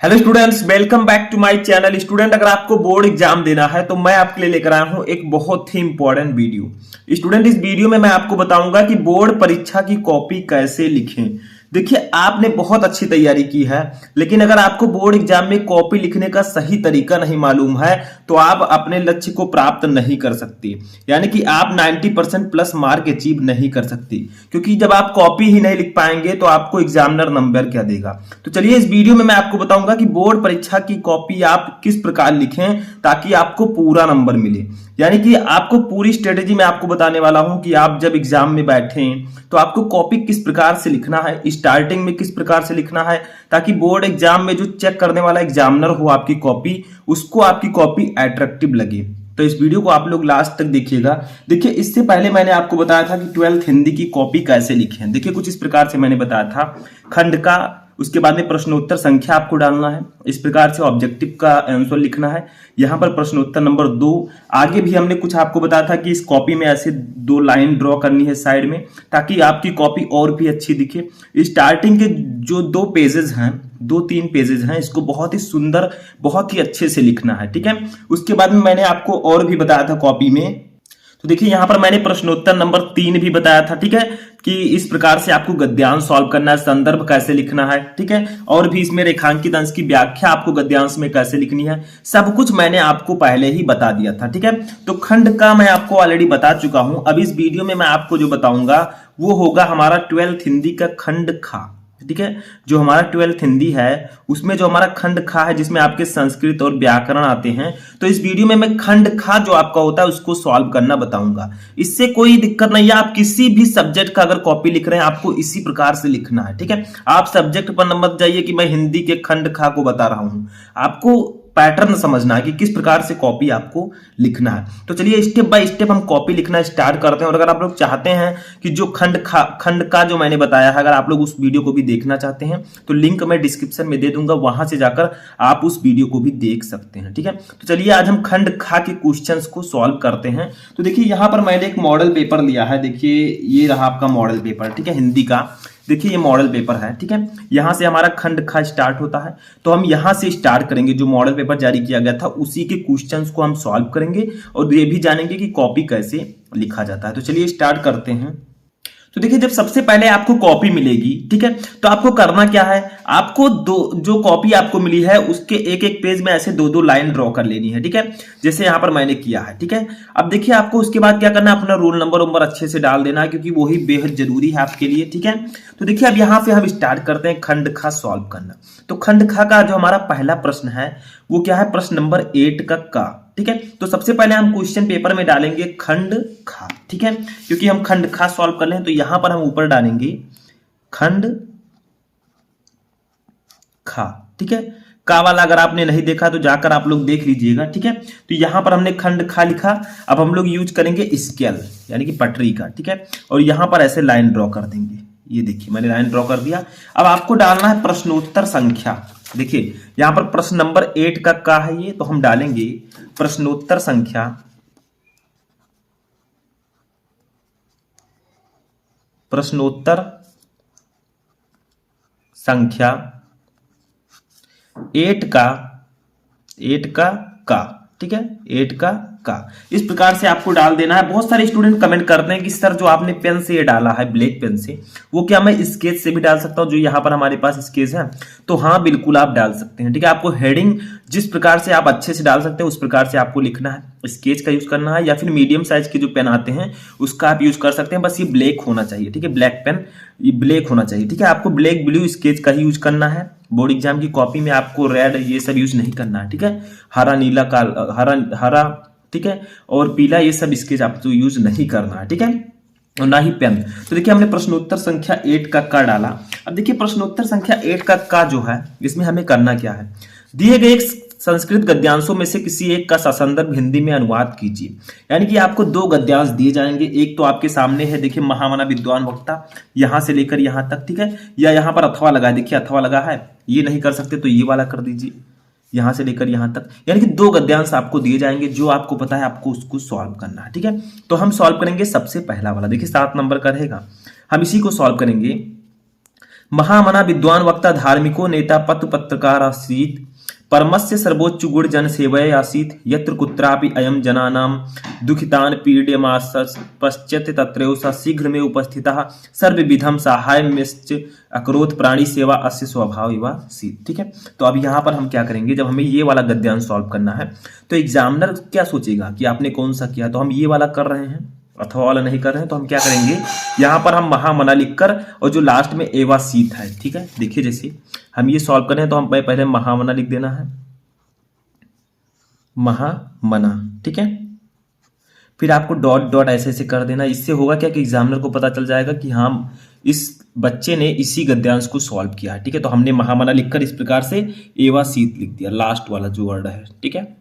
Hello students, welcome back to my channel. Student, अगर आपको board exam देना है तो मैं आपके लिए लेकर आया हूं एक बहुत ही इंपॉर्टेंट वीडियो। स्टूडेंट, इस वीडियो में मैं आपको बताऊंगा कि बोर्ड परीक्षा की कॉपी कैसे लिखें। देखिए, आपने बहुत अच्छी तैयारी की है, लेकिन अगर आपको बोर्ड एग्जाम में कॉपी लिखने का सही तरीका नहीं मालूम है तो आप अपने लक्ष्य को प्राप्त नहीं कर सकते। यानी कि आप 90% प्लस मार्क अचीव नहीं कर सकते, क्योंकि जब आप कॉपी ही नहीं लिख पाएंगे तो आपको एग्जामिनर नंबर क्या देगा। तो चलिए, इस वीडियो में मैं आपको बताऊंगा कि बोर्ड परीक्षा की कॉपी आप किस प्रकार लिखें ताकि आपको पूरा नंबर मिले। यानी कि आपको पूरी स्ट्रेटेजी मैं आपको बताने वाला हूं कि आप जब एग्जाम में बैठे तो आपको कॉपी किस प्रकार से लिखना है, स्टार्टिंग में किस प्रकार से लिखना है, ताकि बोर्ड एग्जाम में जो चेक करने वाला एग्जामिनर हो आपकी कॉपी, उसको आपकी कॉपी अट्रैक्टिव लगे। तो इस वीडियो को आप लोग लास्ट तक देखिएगा। देखिए, इससे पहले मैंने आपको बताया था कि 12th हिंदी की कॉपी कैसे लिखें। देखिए, कुछ इस प्रकार से मैंने बताया था। खंड का, उसके बाद में प्रश्नोत्तर संख्या आपको डालना है, इस प्रकार से ऑब्जेक्टिव का आंसर लिखना है। यहाँ पर प्रश्नोत्तर नंबर 2। आगे भी हमने कुछ आपको बताया था कि इस कॉपी में ऐसे 2 लाइन ड्रॉ करनी है साइड में, ताकि आपकी कॉपी और भी अच्छी दिखे। स्टार्टिंग के जो 2 पेजेस हैं, 2-3 पेजेस हैं, इसको बहुत ही सुंदर, बहुत ही अच्छे से लिखना है। ठीक है। उसके बाद में मैंने आपको और भी बताया था कॉपी में। तो देखिए, यहां पर मैंने प्रश्नोत्तर नंबर 3 भी बताया था। ठीक है, कि इस प्रकार से आपको गद्यांश सॉल्व करना है, संदर्भ कैसे लिखना है। ठीक है, और भी इसमें रेखांकित अंश की व्याख्या आपको गद्यांश में कैसे लिखनी है, सब कुछ मैंने आपको पहले ही बता दिया था। ठीक है, तो खंड का मैं आपको ऑलरेडी बता चुका हूं। अब इस वीडियो में मैं आपको जो बताऊंगा वो होगा हमारा 12th हिंदी का खंड खा। ठीक है, जो हमारा 12th हिंदी है उसमें जो हमारा खंड खा है, जिसमें आपके संस्कृत और व्याकरण आते हैं, तो इस वीडियो में मैं खंड खा जो आपका होता है उसको सॉल्व करना बताऊंगा। इससे कोई दिक्कत नहीं है, आप किसी भी सब्जेक्ट का अगर कॉपी लिख रहे हैं आपको इसी प्रकार से लिखना है। ठीक है, आप सब्जेक्ट पर मत जाइए कि मैं हिंदी के खंड खा को बता रहा हूं। आपको पैटर्न समझना है कि किस प्रकार से कॉपी आपको लिखना है। तो चलिए, स्टेप बाय स्टेप हम कॉपी लिखना स्टार्ट करते हैं। और अगर आप लोग चाहते हैं कि जो खंड का जो मैंने बताया है, अगर आप लोग उस वीडियो को भी देखना चाहते हैं तो लिंक मैं डिस्क्रिप्शन में दे दूंगा, वहां से जाकर आप उस वीडियो को भी देख सकते हैं। ठीक है, तो चलिए आज हम खंड खा के क्वेश्चंस को सॉल्व करते हैं। तो देखिए, यहां पर मैंने एक मॉडल पेपर लिया है। देखिए, ये रहा आपका मॉडल पेपर। ठीक है, हिंदी का। देखिए, ये मॉडल पेपर है। ठीक है, यहां से हमारा खंड खा स्टार्ट होता है, तो हम यहां से स्टार्ट करेंगे। जो मॉडल पेपर जारी किया गया था उसी के क्वेश्चंस को हम सॉल्व करेंगे और ये भी जानेंगे कि कॉपी कैसे लिखा जाता है। तो चलिए स्टार्ट करते हैं। तो देखिए, जब सबसे पहले आपको कॉपी मिलेगी, ठीक है, तो आपको करना क्या है, आपको जो कॉपी आपको मिली है उसके एक एक पेज में ऐसे 2-2 लाइन ड्रॉ कर लेनी है। ठीक है, जैसे यहां पर मैंने किया है। ठीक है, अब देखिए, आपको उसके बाद क्या करना है, अपना रोल नंबर अच्छे से डाल देना है, क्योंकि वही बेहद जरूरी है आपके लिए। ठीक है, तो देखिए, अब यहां से हम स्टार्ट करते हैं खंड खा सॉल्व करना। तो खंड खा का जो हमारा पहला प्रश्न है वो क्या है, प्रश्न नंबर 8 का। ठीक है, तो सबसे पहले हम क्वेश्चन पेपर में डालेंगे खंड खा। ठीक है, क्योंकि हम खंड खा सॉल्व कर लें तो यहां पर हम ऊपर डालेंगे खंड खा। ठीक है, का वाला अगर आपने नहीं देखा तो जाकर आप लोग देख लीजिएगा। ठीक है, तो यहां पर हमने खंड खा लिखा। अब हम लोग यूज करेंगे स्केल, यानी कि पटरी का। ठीक है, और यहां पर ऐसे लाइन ड्रॉ कर देंगे। ये देखिए, मैंने लाइन ड्रॉ कर दिया। अब आपको डालना है प्रश्नोत्तर संख्या। देखिए, यहां पर प्रश्न नंबर 8 का है ये, तो हम डालेंगे प्रश्नोत्तर संख्या। प्रश्नोत्तर संख्या 8 का। ठीक है, 8 का। इस प्रकार से आपको डाल देना है। बहुत सारे स्टूडेंट कमेंट करते हैं कि सर, जो आपने पेन से ये डाला है, ब्लैक पेन से, वो क्या मैं स्केच से भी डाल सकता हूं, जो यहां पर हमारे पास स्केच है? तो हाँ, बिल्कुल आप डाल सकते हैं। ठीक है, आपको हेडिंग जिस प्रकार से आप अच्छे से डाल सकते हैं उस प्रकार से आपको लिखना है। स्केच का यूज करना है, या फिर मीडियम साइज के जो पेन आते हैं उसका आप यूज कर सकते हैं। बस ये ब्लैक होना चाहिए। ठीक है, ब्लैक पेन, ये ब्लैक होना चाहिए। ठीक है, आपको ब्लैक ब्लू स्केच का ही यूज करना है। बोर्ड एग्जाम की कॉपी में आपको रेड ये सब यूज नहीं करना है। ठीक है, हरा, नीला, हरा, ठीक है, और पीला, ये सब स्केच आपको यूज नहीं करना है। ठीक है, और ना ही पेन। तो देखिए, हमने प्रश्नोत्तर संख्या 8 का डाला। अब देखिए, प्रश्नोत्तर संख्या 8 का जो है, इसमें हमें करना क्या है, दिए गए संस्कृत गद्यांशों में से किसी एक का ससंदर्भ हिंदी में अनुवाद कीजिए। यानी कि आपको 2 गद्यांश दिए जाएंगे। एक तो आपके सामने है, देखिए, महामना विद्वान वक्ता, यहां से लेकर यहां तक। ठीक है, या यहां पर अथवा लगा है, देखिए अथवा लगा है, ये नहीं कर सकते तो ये वाला कर दीजिए, यहां से लेकर यहां तक। यानी कि 2 गद्यांश आपको दिए जाएंगे, जो आपको पता है आपको उसको सॉल्व करना है। ठीक है, तो हम सॉल्व करेंगे सबसे पहला वाला। देखिए, 7 नंबर का रहेगा, हम इसी को सॉल्व करेंगे। महामना विद्वान वक्ता धार्मिको नेता पत्र पत्रकार आसीत परमस्य सर्वोच्च गुण जन सेवय आसीत यत्र कुत्रापि अयम जनानाम दुखितान पीड्यमास पश्चात तत्रैव स शीघ्र में उपस्थितः सर्वविधम सहायम्यश्च अकरोत् प्राणी सेवा अस्य स्वभाव एवं सीत। ठीक है, तो अब यहाँ पर हम क्या करेंगे, जब हमें ये वाला गद्यांश सॉल्व करना है तो एग्जामिनर क्या सोचेगा कि आपने कौन सा किया, तो हम ये वाला कर रहे हैं अथवा वाला नहीं कर रहे हैं, तो हम क्या करेंगे, यहाँ पर हम महामना लिखकर और जो लास्ट में एवा सीत है, ठीक है, देखिए जैसे हम ये सॉल्व कर रहे हैं तो हम पहले महामना लिख देना है, महामना। ठीक है, फिर आपको डॉट डॉट ऐसे ऐसे कर देना। इससे होगा क्या कि एग्जामिनर को पता चल जाएगा कि हम इस बच्चे ने इसी गद्यांश को सॉल्व किया है। ठीक है, तो हमने महामना लिखकर इस प्रकार से एवा सीत लिख दिया, लास्ट वाला जो वर्ड है। ठीक है,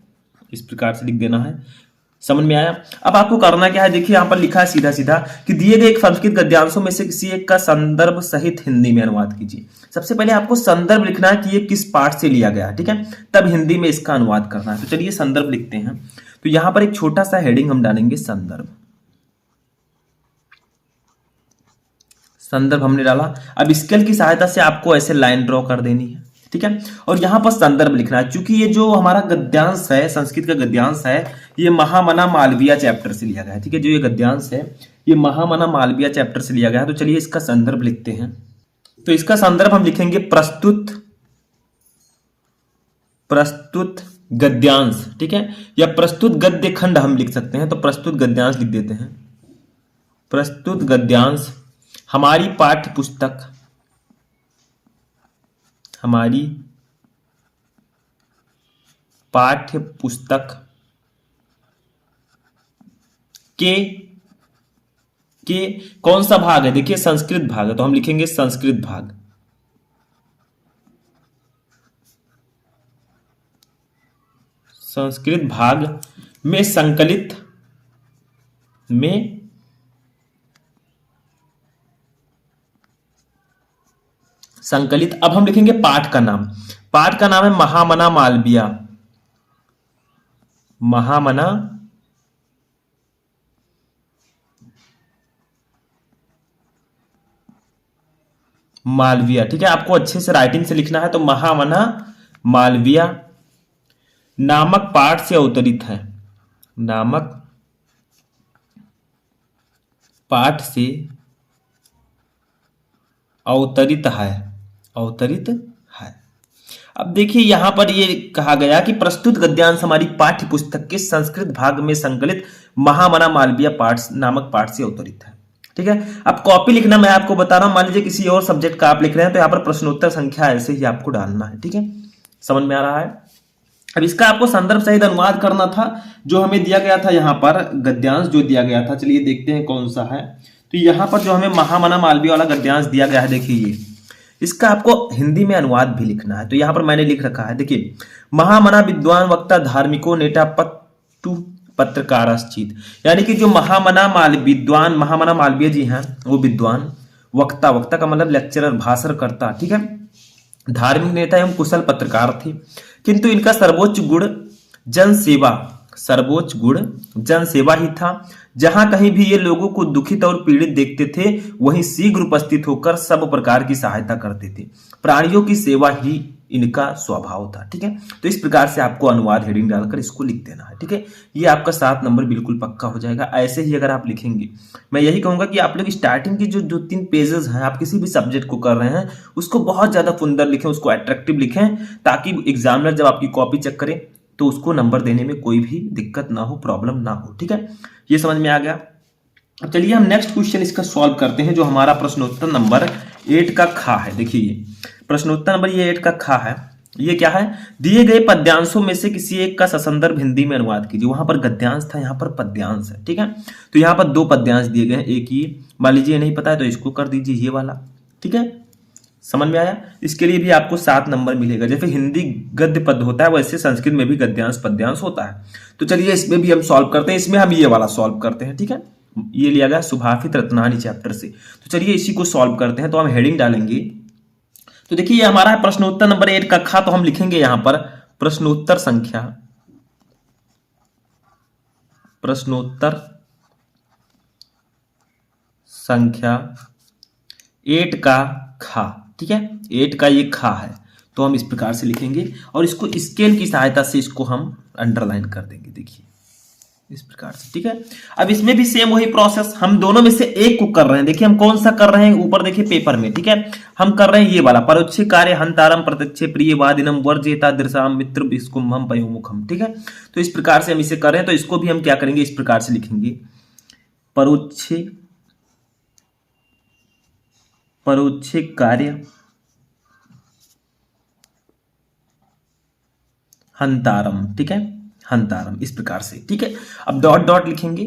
इस प्रकार से लिख देना है। समझ में आया? अब आपको करना क्या है, देखिए यहाँ पर लिखा है सीधा सीधा कि दिए गए एक संस्कृत गद्यांशों में से किसी एक का संदर्भ सहित हिंदी में अनुवाद कीजिए। सबसे पहले आपको संदर्भ लिखना है कि ये किस पाठ से लिया गया है, ठीक है, तब हिंदी में इसका अनुवाद करना है। तो चलिए संदर्भ लिखते हैं। तो यहां पर एक छोटा सा हेडिंग हम डालेंगे, संदर्भ। संदर्भ हमने डाला। अब स्केल की सहायता से आपको ऐसे लाइन ड्रॉ कर देनी है, ठीक है, और यहां पर संदर्भ लिखना है। क्योंकि ये जो हमारा गद्यांश है, संस्कृत का गद्यांश है, ये महामना मालवीय चैप्टर से लिया गया है। ठीक है, जो ये गद्यांश है ये महामना मालवीय चैप्टर से लिया गया है। तो चलिए इसका संदर्भ लिखते हैं। तो इसका संदर्भ हम लिखेंगे प्रस्तुत गद्यांश, ठीक है, या प्रस्तुत गद्य खंड हम लिख सकते हैं। तो प्रस्तुत गद्यांश लिख देते हैं। प्रस्तुत गद्यांश हमारी पाठ्य पुस्तक, हमारी पाठ्य पुस्तक के कौन सा भाग है, देखिए संस्कृत भाग है, तो हम लिखेंगे संस्कृत भाग। संस्कृत भाग में संकलित अब हम लिखेंगे पाठ का नाम। पाठ का नाम है महामना मालवीय, महामना मालवीय। ठीक है, आपको अच्छे से राइटिंग से लिखना है। तो महामना मालवीय नामक पाठ से अवतरित है, नामक पाठ से अवतरित है। अब देखिए यहां पर ये कहा गया कि प्रस्तुत गद्यांश हमारी पाठ्य पुस्तक के संस्कृत भाग में संकलित महामना मालवीय पाठ नामक पाठ से अवतरित है। ठीक है, अब कॉपी लिखना मैं आपको बता रहा हूं। मान लीजिए किसी और सब्जेक्ट का आप लिख रहे हैं तो यहाँ पर प्रश्नोत्तर संख्या ऐसे ही आपको डालना है। ठीक है, समझ में आ रहा है? अब इसका आपको संदर्भ सहित अनुवाद करना था, जो हमें दिया गया था यहाँ पर गद्यांश जो दिया गया था। चलिए देखते हैं कौन सा है। तो यहाँ पर जो हमें महामना मालवीय वाला गद्यांश दिया गया है, देखिए ये, इसका आपको हिंदी में अनुवाद भी लिखना है। तो यहाँ पर मैंने लिख रखा है, देखिए, महामना विद्वान वक्ता धार्मिको नेता पट्टु पत्रकाराश्चित, यानी कि जो महामना मालवीय जी हैं वो विद्वान, वक्ता का मतलब लेक्चरर, भाषण करता, ठीक है, धार्मिक नेता एवं कुशल पत्रकार थे। किंतु इनका सर्वोच्च गुण जन सेवा ही था। जहां कहीं भी ये लोगों को दुखित और पीड़ित देखते थे वहीं शीघ्र उपस्थित होकर सब प्रकार की सहायता करते थे। प्राणियों की सेवा ही इनका स्वभाव था। ठीक है, तो इस प्रकार से आपको अनुवाद हेडिंग डालकर इसको लिख देना है। ठीक है, ये आपका 7 नंबर बिल्कुल पक्का हो जाएगा। ऐसे ही अगर आप लिखेंगे, मैं यही कहूंगा कि आप लोग स्टार्टिंग की जो 3 पेजेस हैं, आप किसी भी सब्जेक्ट को कर रहे हैं उसको बहुत ज्यादा सुंदर लिखें, उसको अट्रैक्टिव लिखें, ताकि एग्जामिनर जब आपकी कॉपी चेक करे तो उसको नंबर देने में कोई भी दिक्कत ना हो, प्रॉब्लम ना हो। ठीक है, ये समझ में आ गया। अब चलिए हम नेक्स्ट क्वेश्चन इसका सॉल्व करते हैं, जो हमारा प्रश्नोत्तर नंबर 8 का खा है। देखिए ये प्रश्नोत्तर नंबर 8 का खा है। ये क्या है, दिए गए पद्यांशों में से किसी एक का ससंदर्भ हिंदी में अनुवाद कीजिए। वहां पर गद्यांश था, यहाँ पर पद्यांश है। ठीक है, तो यहाँ पर 2 पद्यांश दिए गए हैं। एक ये, मान लीजिए नहीं पता है तो इसको कर दीजिए ये वाला। ठीक है, समझ में आया? इसके लिए भी आपको 7 नंबर मिलेगा। जैसे हिंदी गद्य पद होता है वैसे संस्कृत में भी गद्यांश पद्यांश होता है। तो चलिए इसमें भी हम सॉल्व करते हैं। इसमें हम ये वाला सॉल्व करते हैं। ठीक है, ये लिया गया सुभाषित रत्नानी चैप्टर से। तो चलिए इसी को सॉल्व करते हैं। तो हम हेडिंग डालेंगे। तो देखिए ये हमारा प्रश्नोत्तर नंबर 8 का खा। तो हम लिखेंगे यहां पर प्रश्नोत्तर संख्या 8 का खा। ठीक है, 8 का ये खा है, तो हम इस प्रकार से लिखेंगे और इसको स्केल की सहायता से इसको हम अंडरलाइन कर देंगे, देखिए इस प्रकार से। ठीक है, अब इसमें भी सेम वही प्रोसेस, हम दोनों में से एक को कर रहे हैं। देखिए हम कौन सा कर रहे हैं, ऊपर देखिए पेपर में। ठीक है, हम कर रहे हैं ये वाला, परोक्षे कार्य हंतारम प्रत्यक्षे प्रिय वादिनम वर्जेता दृशाम मित्र विस्कुंभम पयोमुखम। ठीक है, तो इस प्रकार से हम इसे कर रहे हैं, तो इसको भी हम क्या करेंगे, इस प्रकार से लिखेंगे, परोक्षे कार्य हंतारम। ठीक है, हंतारम इस प्रकार से। ठीक है, अब डॉट डॉट लिखेंगे,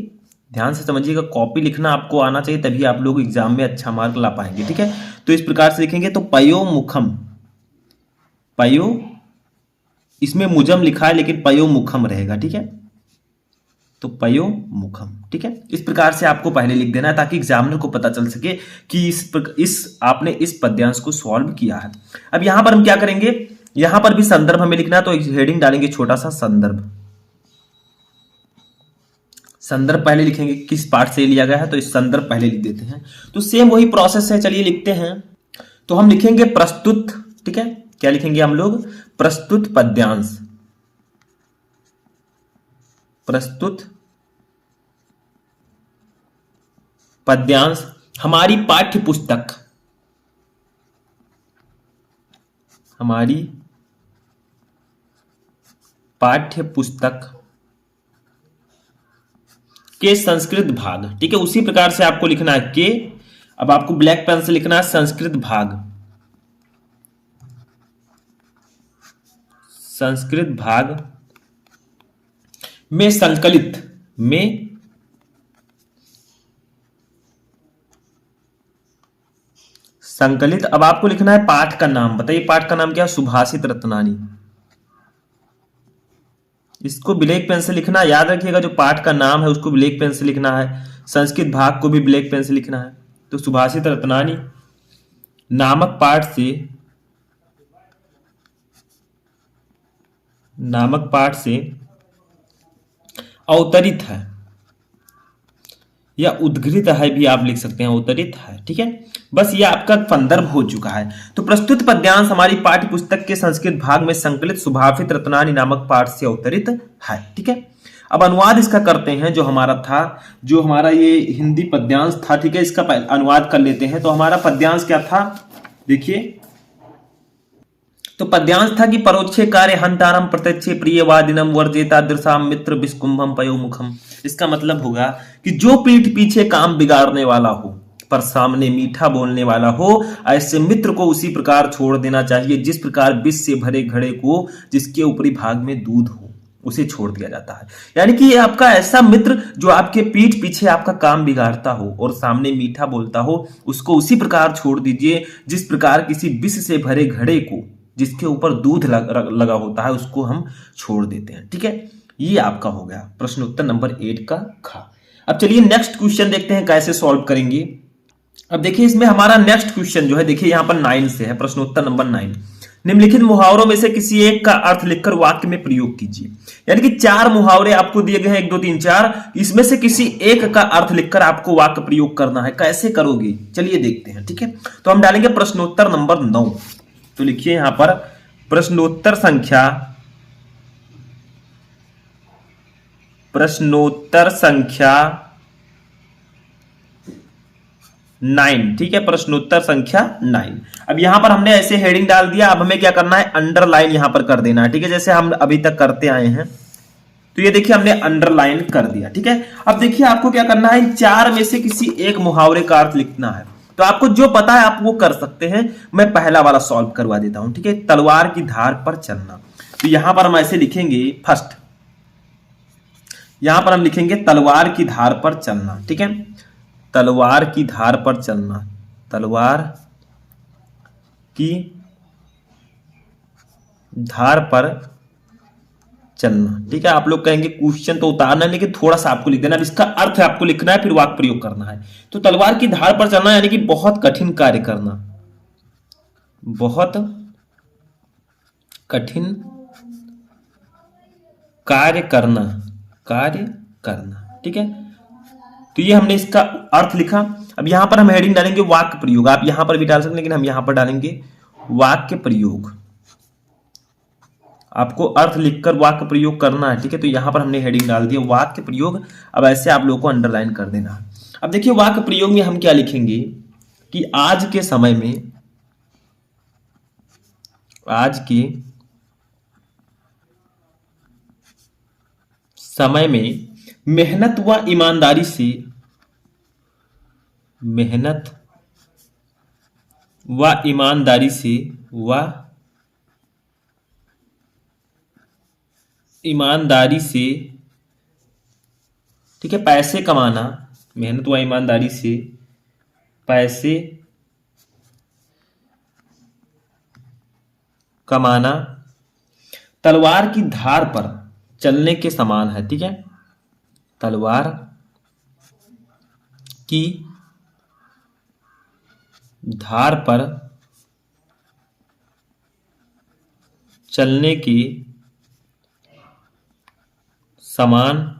ध्यान से समझिएगा, कॉपी लिखना आपको आना चाहिए, तभी आप लोग एग्जाम में अच्छा मार्क ला पाएंगे। ठीक है, तो इस प्रकार से लिखेंगे, तो पयोमुखम, पयो इसमें मुजम लिखा है लेकिन पयोमुखम रहेगा। ठीक है, तो पयोमुखम। ठीक है, इस प्रकार से आपको पहले लिख देना है ताकि एग्जामिनर को पता चल सके कि आपने इस पद्यांश को सॉल्व किया है। अब यहां पर हम क्या करेंगे, यहां पर भी संदर्भ हमें लिखना है, तो हेडिंग डालेंगे छोटा सा संदर्भ। संदर्भ पहले लिखेंगे, किस पार्ट से लिया गया है, तो इस संदर्भ पहले लिख देते हैं। तो सेम वही प्रोसेस है, चलिए लिखते हैं। तो हम लिखेंगे प्रस्तुत। ठीक है, क्या लिखेंगे हम लोग, प्रस्तुत पद्यांश, प्रस्तुत पद्यांश हमारी पाठ्य पुस्तक, हमारी पाठ्य पुस्तक के संस्कृत भाग। ठीक है, उसी प्रकार से आपको लिखना है के, अब आपको ब्लैक पेन से लिखना है संस्कृत भाग, संस्कृत भाग में संकलित, में संकलित। अब आपको लिखना है पाठ का नाम, बताइए पाठ का नाम क्या, सुभाषित रत्नानी। इसको ब्लैक पेन से लिखना, याद रखिएगा, जो पाठ का नाम है उसको ब्लैक पेन से लिखना है, संस्कृत भाग को भी ब्लैक पेन से लिखना है। तो सुभाषित रत्नानी नामक पाठ से अवतरित है, या उद्घृत है भी आप लिख सकते हैं, अवतरित है। ठीक है, बस ये आपका संदर्भ हो चुका है। तो प्रस्तुत पद्यांश हमारी पाठ्य पुस्तक के संस्कृत भाग में संकलित सुभाषित रत्नानी नामक पाठ से अवतरित है। ठीक है, अब अनुवाद इसका करते हैं, जो हमारा ये हिंदी पद्यांश था। ठीक है, इसका अनुवाद कर लेते हैं। तो हमारा पद्यांश क्या था, देखिए, तो पद्यांश था कि परोक्षे कार्य हंतारम प्रत्यक्षे प्रिय वादिनम वर्जेता दृशाम मित्र विस्कुंभम पयोमुखम। इसका मतलब होगा कि जो पीठ पीछे काम बिगाड़ने वाला हो पर सामने मीठा बोलने वाला हो, ऐसे मित्र को उसी प्रकार छोड़ देना चाहिए जिस प्रकार विष से भरे घड़े को जिसके ऊपरी भाग में दूध हो, उसे छोड़ दिया जाता है। यानी कि ये आपका ऐसा मित्र जो आपके पीठ पीछे आपका काम बिगाड़ता हो और सामने मीठा बोलता हो, उसको उसी प्रकार छोड़ दीजिए जिस प्रकार किसी विष से भरे घड़े को जिसके ऊपर दूध लगा होता है उसको हम छोड़ देते हैं। ठीक है, ये आपका हो गया प्रश्न उत्तर नंबर 8 का खा। अब चलिए नेक्स्ट क्वेश्चन देखते हैं कैसे सॉल्व करेंगे। अब देखिए इसमें हमारा नेक्स्ट क्वेश्चन जो है, देखिए यहां पर 9 से है, प्रश्न उत्तर नंबर 9। निम्नलिखित मुहावरों में से किसी एक का अर्थ लिखकर वाक्य में प्रयोग कीजिए। यानी कि 4 मुहावरे आपको दिए गए हैं, 1 2 3 4, इसमें से किसी एक का अर्थ लिखकर आपको वाक्य प्रयोग करना है। कैसे करोगे, चलिए देखते हैं। ठीक है, तो हम डालेंगे प्रश्नोत्तर नंबर 9। तो लिखिए यहां पर प्रश्नोत्तर संख्या 9। ठीक है, प्रश्नोत्तर संख्या 9। अब यहां पर हमने ऐसे हेडिंग डाल दिया, अब हमें क्या करना है, अंडरलाइन यहां पर कर देना है। ठीक है, जैसे हम अभी तक करते आए हैं, तो ये देखिए हमने अंडरलाइन कर दिया। ठीक है, अब देखिए आपको क्या करना है, इन 4 में से किसी एक मुहावरे का अर्थ लिखना है। तो आपको जो पता है आप वो कर सकते हैं, मैं पहला वाला सॉल्व करवा देता हूं। ठीक है, तलवार की धार पर चलना। तो यहां पर हम ऐसे लिखेंगे, फर्स्ट यहां पर हम लिखेंगे तलवार की धार पर चलना। ठीक है, तलवार की धार पर चलना, तलवार की धार पर चलना। ठीक है, आप लोग कहेंगे क्वेश्चन तो उतारना, लेकिन थोड़ा सा आपको लिख देना, इसका अर्थ आपको लिखना है, फिर वाक्य प्रयोग करना है। तो तलवार की धार पर चलना यानी कि बहुत कठिन कार्य करना, बहुत कठिन कार्य करना, कार्य करना। ठीक है, तो ये हमने इसका अर्थ लिखा। अब यहां पर हम हेडिंग डालेंगे वाक्य प्रयोग। आप यहां पर भी डाल सकते हैं, लेकिन हम यहां पर डालेंगे वाक्य प्रयोग। आपको अर्थ लिखकर वाक्य प्रयोग करना है, ठीक है। तो यहां पर हमने हेडिंग डाल दिया वाक्य प्रयोग। अब ऐसे आप लोगों को अंडरलाइन कर देना है। अब देखिए वाक्य प्रयोग में हम क्या लिखेंगे कि आज के समय में, आज के समय में मेहनत व ईमानदारी से, मेहनत व ईमानदारी से, ठीक है, पैसे कमाना, मेहनत व ईमानदारी से पैसे कमाना तलवार की धार पर चलने के समान है, ठीक है। तलवार की धार पर चलने के समान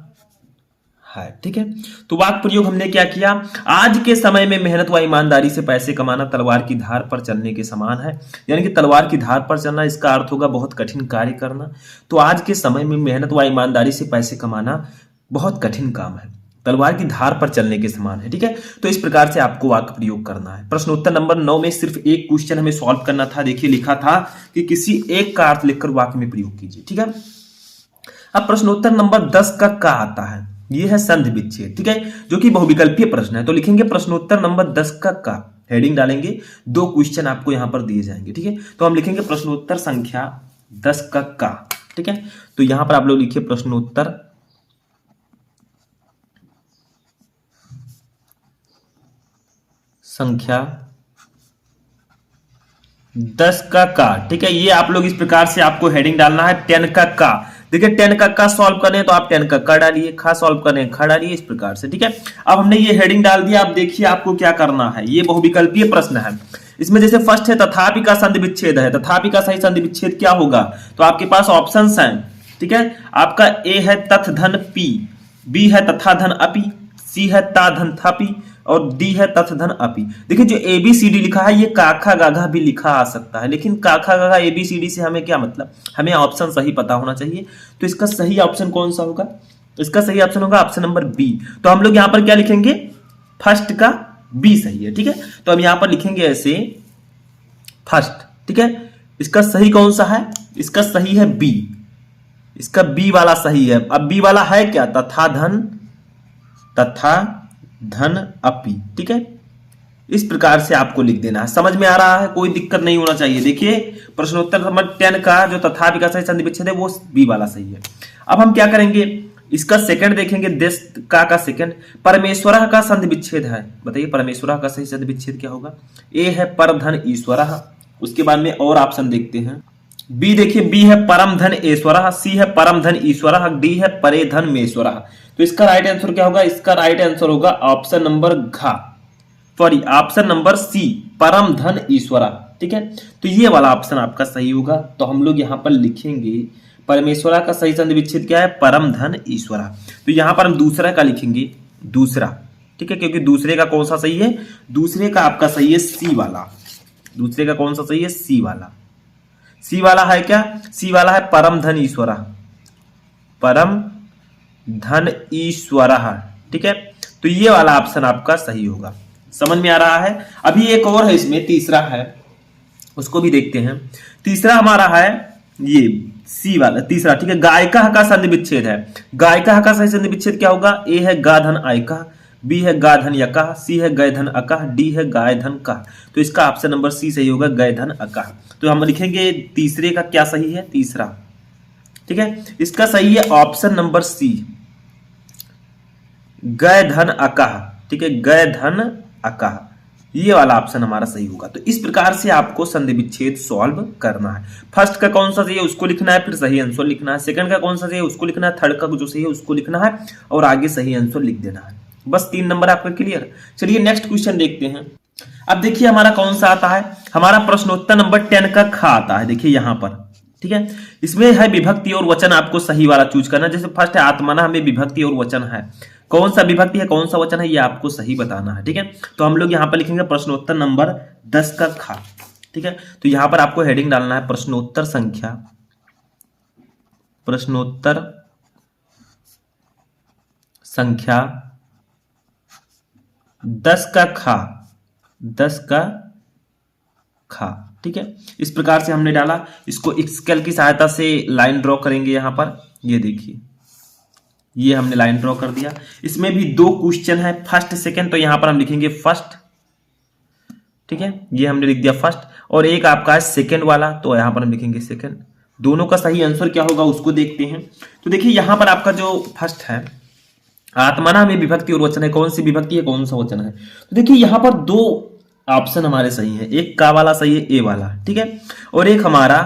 है, ठीक है। तो वाक्य प्रयोग हमने क्या किया, आज के समय में मेहनत व ईमानदारी से पैसे कमाना तलवार की धार पर चलने के समान है। यानी कि तलवार की धार पर चलना, इसका अर्थ होगा बहुत कठिन कार्य करना। तो आज के समय में मेहनत व ईमानदारी से पैसे कमाना बहुत कठिन काम है, तलवार की धार पर चलने के समान है, ठीक है। तो इस प्रकार से आपको वाक्य प्रयोग करना है। प्रश्नोत्तर नंबर 9 में सिर्फ एक क्वेश्चन हमें सॉल्व करना था। देखिए लिखा था कि किसी एक का अर्थ लिखकर वाक्य में प्रयोग कीजिए, ठीक है। अब प्रश्नोत्तर नंबर 10 का आता है, ये है संधि विच्छेद, ठीक है, जो कि बहुविकल्पीय प्रश्न है। तो लिखेंगे प्रश्नोत्तर नंबर 10 का हेडिंग डालेंगे, 2 क्वेश्चन आपको यहां पर दिए जाएंगे, ठीक है। तो हम लिखेंगे प्रश्नोत्तर संख्या 10 का, ठीक है। तो यहां पर आप लोग लिखिए प्रश्नोत्तर संख्या 10 का, ठीक है। ये आप लोग इस प्रकार से आपको हेडिंग डालना है 10 का। देखिए 10 का सॉल्व करें तो आप 10 का डालिए, खा सॉल्व करें खा डालिए, इस प्रकार से, ठीक है। अब हमने ये हेडिंग डाल दिया। अब देखिए आपको क्या करना है, ये बहुविकल्पीय प्रश्न है। इसमें जैसे फर्स्ट है तथापि का संधि विच्छेद है, तथापि का सही संधि विच्छेद क्या होगा, तो आपके पास ऑप्शंस हैं, ठीक है। आपका ए है तथ धन पी, बी है तथा धन अपि, सी है ता धन थापि और डी है तथ धन अपि। देखिए जो ए बी सी डी लिखा है ये काखा गाघा भी लिखा आ सकता है, लेकिन काखा गाघा ए बी सी डी से हमें क्या मतलब, हमें ऑप्शन सही पता होना चाहिए। तो इसका सही ऑप्शन कौन सा होगा, इसका सही ऑप्शन होगा ऑप्शन नंबर बी। तो हम लोग यहां पर क्या लिखेंगे, फर्स्ट का बी सही है, ठीक है। तो हम यहां पर लिखेंगे ऐसे फर्स्ट, ठीक है। इसका सही कौन सा है, इसका सही है बी, इसका बी वाला सही है। अब बी वाला है क्या, तथा धन अपि, ठीक है। इस प्रकार से आपको लिख देना है। समझ में आ रहा है, कोई दिक्कत नहीं होना चाहिए। देखिए प्रश्नोत्तर नंबर 10 का जो तथापि का सही संधि विच्छेद है वो बी वाला सही है। अब हम क्या करेंगे, इसका सेकंड देखेंगे, देश का सेकंड परमेश्वर का संधि विच्छेद है। बताइए परमेश्वर का सही संधि विच्छेद क्या होगा, ए है पर धन ईश्वर, उसके बाद में और ऑप्शन देखते हैं। बी देखिए, बी है परम धन ऐश्वर, सी है परम धन ईश्वर, डी है परे धन मेश्वर। तो इसका राइट आंसर क्या होगा, इसका राइट आंसर होगा option number option number C, परम धन ईश्वर, ठीक है। तो ये वाला ऑप्शन आपका सही होगा। तो हम लोग यहां पर लिखेंगे परमेश्वर का सही संधि विच्छेद क्या है, परम धन ईश्वर। तो यहां पर हम दूसरा का लिखेंगे, दूसरा, ठीक है, क्योंकि दूसरे का कौन सा सही है, दूसरे का आपका सही है सी वाला। दूसरे का कौन सा सही है, सी वाला। सी वाला है क्या, सी वाला है परम धन ईश्वर, परम धन ईश्वर, ठीक है। तो ये वाला ऑप्शन आपका सही होगा। समझ में आ रहा है। अभी एक और है इसमें, तीसरा है, उसको भी देखते हैं। तीसरा हमारा है ये सी वाला, तीसरा, ठीक है। गायका का संधि विच्छेद है। गायका का सही संधि विच्छेद क्या होगा, ए है गा धन आयका, बी है गा धन यका, सी है गय धन अका, डी है गाय धन का। तो इसका ऑप्शन नंबर सी सही होगा, गय धन अका। तो हम लिखेंगे तीसरे का क्या सही है, तीसरा, ठीक है। इसका सही है ऑप्शन नंबर सी, गय धन अका, ठीक है, गय धन अका। ये वाला ऑप्शन हमारा सही होगा। तो इस प्रकार से आपको संधि विच्छेद सॉल्व करना है। फर्स्ट का कौन सा सही है उसको लिखना है, फिर सही आंसर लिखना है। सेकंड का कौन सा सही है उसको लिखना है, थर्ड का जो सही है उसको लिखना है और आगे सही आंसर लिख देना है। बस 3 नंबर आपका क्लियर। चलिए नेक्स्ट क्वेश्चन देखते हैं। अब देखिए हमारा कौन सा आता है, हमारा प्रश्नोत्तर नंबर 10 का खा आता है। देखिए यहां पर, ठीक है। इसमें है विभक्ति और वचन, आपको सही वाला चूज करना। जैसे फर्स्ट है आत्मना, हमें विभक्ति और वचन है, कौन सा विभक्ति है कौन सा वचन है ये आपको सही बताना है। ठीक है, तो हम लोग यहाँ पर लिखेंगे प्रश्नोत्तर नंबर 10 का खा। ठीक है, तो यहां पर आपको हेडिंग डालना है प्रश्नोत्तर संख्या 10 का खा, 10 का खा। ठीक है, इस प्रकार से हमने डाला। इसको स्केल की सहायता से लाइन ड्रॉ करेंगे। यहां पर ये देखिए, ये हमने लाइन ड्रॉ कर दिया। इसमें भी 2 क्वेश्चन है, फर्स्ट सेकंड, तो यहां पर हम लिखेंगे फर्स्ट। ठीक है, ये हमने लिख दिया फर्स्ट, और एक आपका है सेकंड वाला, तो यहां पर हम लिखेंगे सेकंड। दोनों का सही आंसर क्या होगा उसको देखते हैं। तो देखिए यहां पर आपका जो फर्स्ट है आत्मना में विभक्ति और वचन है, कौन सी विभक्ति है कौन सा वचन है। तो देखिए यहां पर 2 ऑप्शन हमारे सही है, एक का वाला सही है ए वाला, ठीक है, और एक हमारा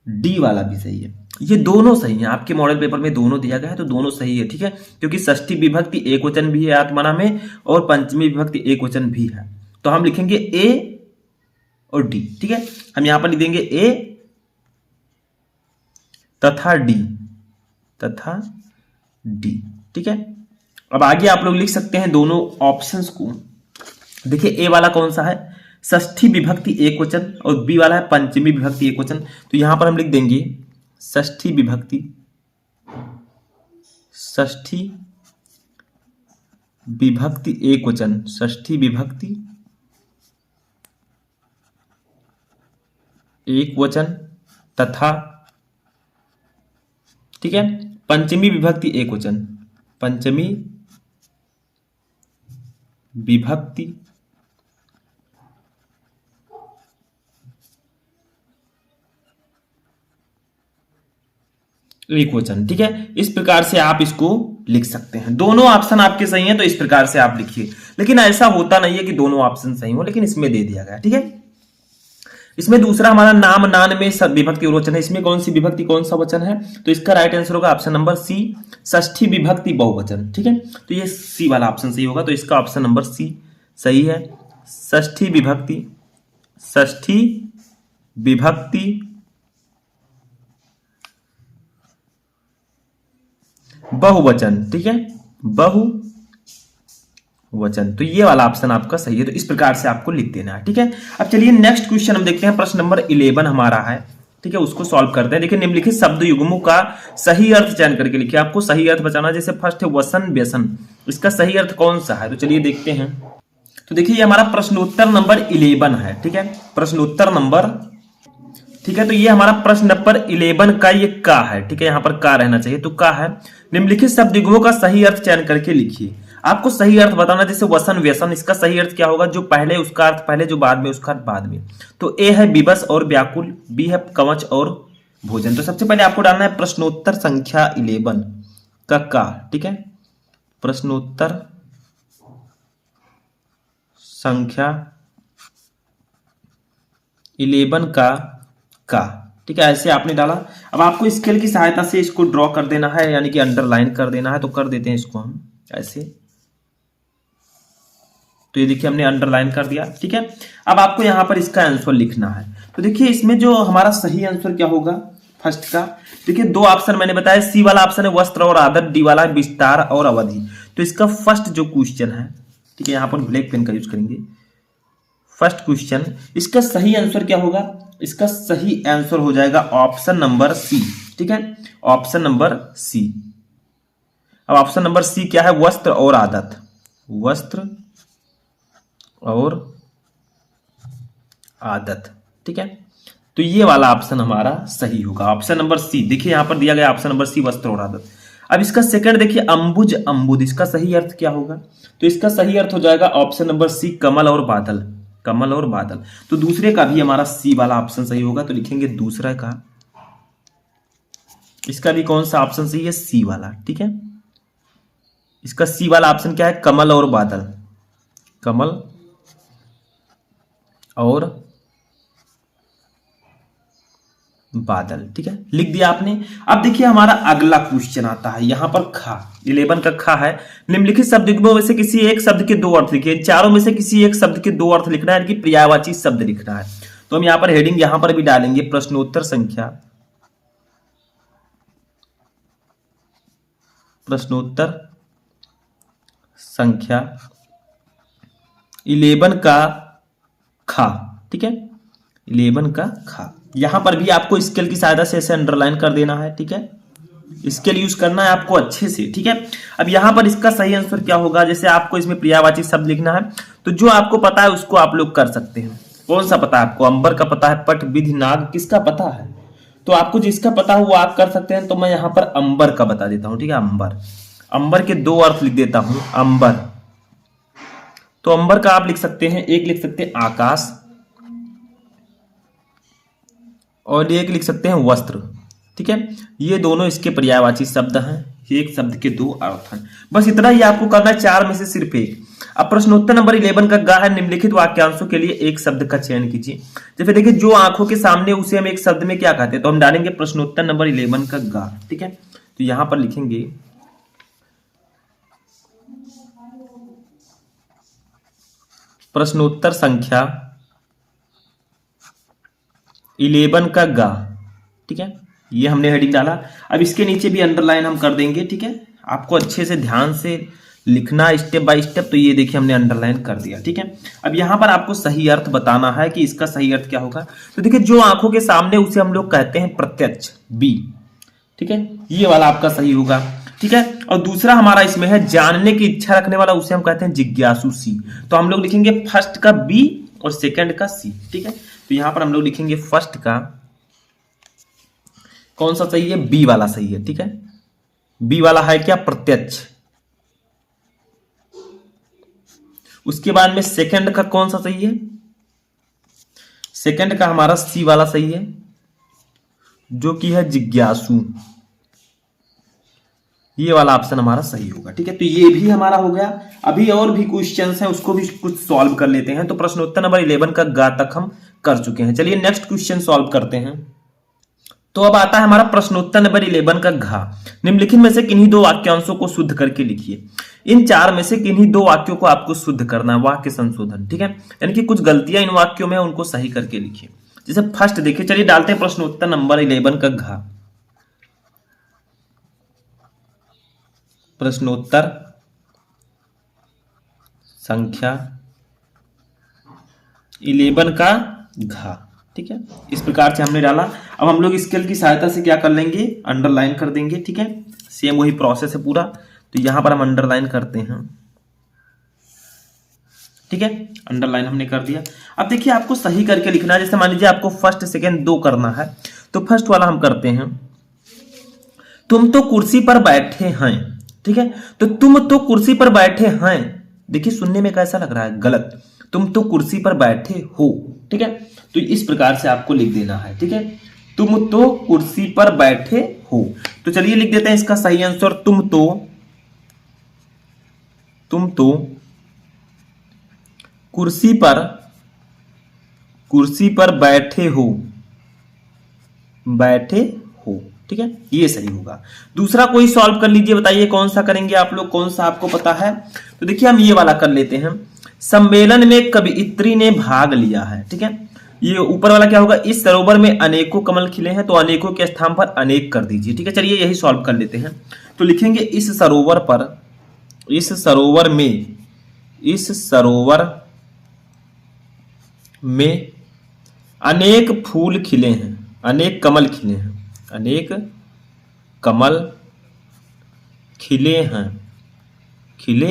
डी वाला भी सही है। ये दोनों सही है, आपके मॉडल पेपर में दोनों दिया गया है तो दोनों सही है। ठीक है, क्योंकि षष्ठी विभक्ति एक वचन भी है आत्मना में और पंचमी विभक्ति एक वचन भी है, तो हम लिखेंगे ए और डी। ठीक है, हम यहां पर लिख देंगे ए तथा डी। ठीक है, अब आगे आप लोग लिख सकते हैं दोनों ऑप्शंस को। देखिए ए वाला कौन सा है, षष्ठी विभक्ति एक वचन, और बी वाला है पंचमी विभक्ति एक वचन। तो यहां पर हम लिख देंगे षष्ठी विभक्ति एक वचन, षष्ठी विभक्ति एक वचन तथा, ठीक है, पंचमी विभक्ति एक वचन, पंचमी विभक्ति एक वचन। ठीक है, इस प्रकार से आप इसको लिख सकते हैं। दोनों ऑप्शन आपके सही हैं तो इस प्रकार से आप लिखिए, लेकिन ऐसा होता नहीं है कि दोनों ऑप्शन सही हो, लेकिन इसमें दे दिया गया। ठीक है, इसमें दूसरा हमारा नाम नान में विभक्ति और वचन है, इसमें कौन सी विभक्ति कौन सा वचन है, तो इसका राइट आंसर होगा ऑप्शन नंबर सी, षष्ठी विभक्ति बहुवचन। ठीक है, तो ये सी वाला ऑप्शन सही होगा, तो इसका ऑप्शन नंबर सी सही है। षष्ठी विभक्ति बहुवचन। ठीक है, बहुवचन, तो ये वाला ऑप्शन आपका सही है। तो इस प्रकार से आपको लिख देना है। ठीक है, अब चलिए नेक्स्ट क्वेश्चन हम देखते हैं। प्रश्न नंबर 11 हमारा है। ठीक है, उसको सॉल्व करते हैं। देखिए निम्नलिखित शब्द युग्मों का सही अर्थ चयन करके लिखिए। आपको सही अर्थ बताना। जैसे फर्स्ट है वसन व्यसन, इसका सही अर्थ कौन सा है, तो चलिए देखते हैं। तो देखिए ये हमारा प्रश्नोत्तर नंबर 11 है। ठीक है, प्रश्नोत्तर नंबर, ठीक है, तो ये हमारा प्रश्न नंबर 11 का ये का है। ठीक है, यहां पर का रहना चाहिए, तो का है। निम्नलिखित शब्द युग्मों का सही अर्थ चयन करके लिखिए। आपको सही अर्थ बताना। जैसे वसन व्यसन, इसका सही अर्थ क्या होगा, जो पहले उसका अर्थ पहले, जो बाद में उसका अर्थ बाद में। तो ए है विवश और व्याकुल, बी है कवच और भोजन। तो सबसे पहले आपको डालना है प्रश्नोत्तर संख्या 11 का। ठीक है, प्रश्नोत्तर संख्या 11 का। ठीक है, ऐसे आपने डाला। अब आपको स्केल की सहायता से इसको ड्रॉ कर देना है, यानी कि अंडरलाइन कर देना है। तो कर देते हैं इसको हम ऐसे। तो ये देखिए हमने अंडरलाइन कर दिया। ठीक है, अब आपको यहां पर इसका आंसर लिखना है। तो देखिए इसमें जो हमारा सही आंसर क्या होगा फर्स्ट का, देखिए 2 ऑप्शन मैंने बताया। सी वाला ऑप्शन है वस्त्र और आदर, डी वाला है विस्तार और अवधि। तो इसका फर्स्ट जो क्वेश्चन है, ठीक है, यहां पर ब्लैक पेन का यूज करेंगे। फर्स्ट क्वेश्चन, इसका सही आंसर क्या होगा, इसका सही आंसर हो जाएगा ऑप्शन नंबर सी। ठीक है, ऑप्शन नंबर सी। अब ऑप्शन नंबर सी क्या है, वस्त्र और आदत, वस्त्र और आदत। ठीक है, तो ये वाला ऑप्शन हमारा सही होगा, ऑप्शन नंबर सी। देखिए यहां पर दिया गया ऑप्शन नंबर सी, वस्त्र और आदत। अब इसका सेकंड देखिए, अंबुज अम्बुद, इसका सही अर्थ क्या होगा, तो इसका सही अर्थ हो जाएगा ऑप्शन नंबर सी, कमल और बादल, कमल और बादल। तो दूसरे का भी हमारा सी वाला ऑप्शन सही होगा, तो लिखेंगे दूसरा का। इसका भी कौन सा ऑप्शन सही है, सी वाला। ठीक है, इसका सी वाला ऑप्शन क्या है, कमल और बादल, कमल और बादल। ठीक है, लिख दिया आपने। अब देखिए हमारा अगला क्वेश्चन आता है, यहां पर खा, 11 का खा है। निम्नलिखित शब्द युग्मों में से किसी एक शब्द के 2 अर्थ लिखिए। चारों में से किसी एक शब्द के 2 अर्थ लिखना है, कि पर्यायवाची शब्द लिखना है। तो हम यहां पर हेडिंग यहां पर भी डालेंगे प्रश्नोत्तर संख्या प्रश्नोत्तर संख्या 11 का खा। ठीक है, 11 का खा। यहां पर भी आपको स्केल की सहायता से ऐसे अंडरलाइन कर देना है। ठीक है, स्केल यूज करना है आपको अच्छे से। ठीक है, अब यहां पर इसका सही आंसर क्या होगा, जैसे आपको इसमें पर्यायवाची शब्द लिखना है, तो जो आपको पता है उसको आप लोग कर सकते हैं। कौन सा पता है आपको? अंबर का पता है, पट, विधि, नाग, किसका पता है? तो आपको जिसका पता हो वो आप कर सकते हैं। तो मैं यहां पर अंबर का बता देता हूं। ठीक है, अंबर, अंबर के दो अर्थ लिख देता हूं। अंबर, तो अंबर का आप लिख सकते हैं, एक लिख सकते हैं आकाश और एक लिख सकते हैं वस्त्र। ठीक है, ये दोनों इसके पर्यायवाची शब्द हैं। एक शब्द के दो अर्थ हैं। बस इतना ही आपको करना है, चार में से सिर्फ एक। अब प्रश्नोत्तर नंबर 11 का गा है, निम्नलिखित वाक्यांशों के लिए एक शब्द का चयन कीजिए। जैसे देखिए, जो आंखों के सामने उसे हम एक शब्द में क्या कहते हैं, तो हम डालेंगे प्रश्नोत्तर नंबर 11 का गा। ठीक है, तो यहां पर लिखेंगे प्रश्नोत्तर संख्या 11 का गा। ठीक है, ये हमने हेडिंग डाला। अब इसके नीचे भी अंडरलाइन हम कर देंगे। ठीक है, आपको अच्छे से ध्यान से लिखना स्टेप बाय स्टेप। तो ये देखिए हमने अंडरलाइन कर दिया। ठीक है, अब यहां पर आपको सही अर्थ बताना है कि इसका सही अर्थ क्या होगा। तो देखिए, जो आंखों के सामने उसे हम लोग कहते हैं प्रत्यक्ष, बी। ठीक है, ये वाला आपका सही होगा। ठीक है, और दूसरा हमारा इसमें है जानने की इच्छा रखने वाला, उसे हम कहते हैं जिज्ञासु, सी। तो हम लोग लिखेंगे फर्स्ट का बी और सेकंड का सी। ठीक है, तो यहां पर हम लोग लिखेंगे फर्स्ट का कौन सा सही है, बी वाला सही है। ठीक है, बी वाला है क्या, प्रत्यक्ष। उसके बाद में सेकंड का कौन सा सही है, सेकंड का हमारा सी वाला सही है, जो कि है जिज्ञासु। ये वाला ऑप्शन हमारा सही होगा। ठीक है, तो ये भी हमारा हो गया। अभी और भी क्वेश्चंस हैं, उसको भी कुछ सॉल्व कर लेते हैं। तो प्रश्नोत्तर नंबर 11 का गा तक हम कर चुके हैं। चलिए नेक्स्ट क्वेश्चन सॉल्व करते हैं। तो अब आता है हमारा प्रश्नोत्तर नंबर 11 का घा। निम्नलिखित में से किन्हीं दो वाक्यांशों को शुद्ध करके लिखिए। इन चार में से किन्हीं दो वाक्यों को आपको शुद्ध करना है, वाक्य संशोधन। ठीक है, यानी कि कुछ गलतियां इन वाक्यों में उनको सही करके लिखिए। जैसे फर्स्ट देखिए, चलिए डालते हैं प्रश्नोत्तर नंबर 11 का घा। प्रश्नोत्तर संख्या 11 का घा। ठीक है, इस प्रकार से हमने डाला। अब हम लोग स्केल की सहायता से क्या कर लेंगे, अंडरलाइन कर देंगे। ठीक है, सेम वही प्रोसेस है पूरा। तो यहां पर हम अंडरलाइन करते हैं। ठीक है, अंडरलाइन हमने कर दिया। अब देखिए, आपको सही करके लिखना है। जैसे मान लीजिए आपको फर्स्ट सेकेंड दो करना है, तो फर्स्ट वाला हम करते हैं, तुम तो कुर्सी पर बैठे हैं। ठीक है, तो तुम तो कुर्सी पर बैठे हैं, देखिए सुनने में कैसा लग रहा है, गलत। तुम तो कुर्सी पर बैठे हो। ठीक है, तो इस प्रकार से आपको लिख देना है। ठीक है, तुम तो कुर्सी पर बैठे हो। तो चलिए लिख देते हैं इसका सही आंसर, तुम तो कुर्सी पर बैठे हो, बैठे हो। ठीक है, ये सही होगा। दूसरा कोई सॉल्व कर लीजिए, बताइए कौन सा करेंगे आप लोग, कौन सा आपको पता है। तो देखिए हम ये वाला कर लेते हैं, सम्मेलन में कवयित्री ने भाग लिया है। ठीक है, ये ऊपर वाला क्या होगा, इस सरोवर में अनेकों कमल खिले हैं, तो अनेकों के स्थान पर अनेक कर दीजिए। ठीक है, चलिए यही सॉल्व कर लेते हैं। तो लिखेंगे इस सरोवर में अनेक फूल खिले हैं, अनेक कमल खिले हैं, अनेक कमल खिले हैं, खिले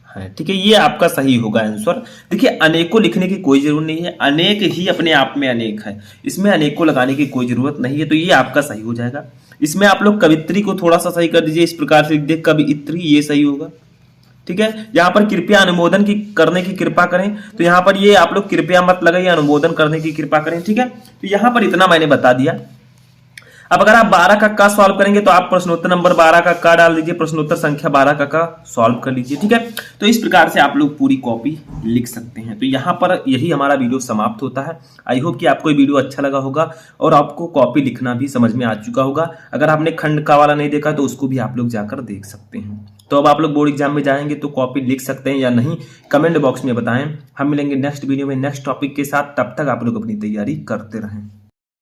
हैं। ठीक है, ये आपका सही होगा आंसर। देखिए अनेकों लिखने की कोई जरूरत नहीं है, अनेक ही अपने आप में अनेक है, इसमें अनेकों लगाने की कोई जरूरत नहीं है। तो ये आपका सही हो जाएगा। इसमें आप लोग कवित्री को थोड़ा सा सही कर दीजिए, इस प्रकार से लिख दे कवित्री, ये सही होगा। ठीक है, यहाँ पर कृपया अनुमोदन करने की कृपा करें, तो यहाँ पर ये आप लोग कृपया मत लगाइए, अनुमोदन करने की कृपा करें। ठीक है, तो यहाँ पर इतना मैंने बता दिया। अब अगर आप 12 का सॉल्व करेंगे तो आप प्रश्नोत्तर नंबर 12 का डाल दीजिए, प्रश्नोत्तर संख्या 12 का सॉल्व कर लीजिए। ठीक है, तो इस प्रकार से आप लोग पूरी कॉपी लिख सकते हैं। तो यहाँ पर यही हमारा वीडियो समाप्त होता है। आई होप कि आपको ये वीडियो अच्छा लगा होगा और आपको कॉपी लिखना भी समझ में आ चुका होगा। अगर आपने खंड का वाला नहीं देखा तो उसको भी आप लोग जाकर देख सकते हैं। तो अब आप लोग बोर्ड एग्जाम में जाएंगे तो कॉपी लिख सकते हैं या नहीं, कमेंट बॉक्स में बताएं। हम मिलेंगे नेक्स्ट वीडियो में नेक्स्ट टॉपिक के साथ। तब तक आप लोग अपनी तैयारी करते रहें।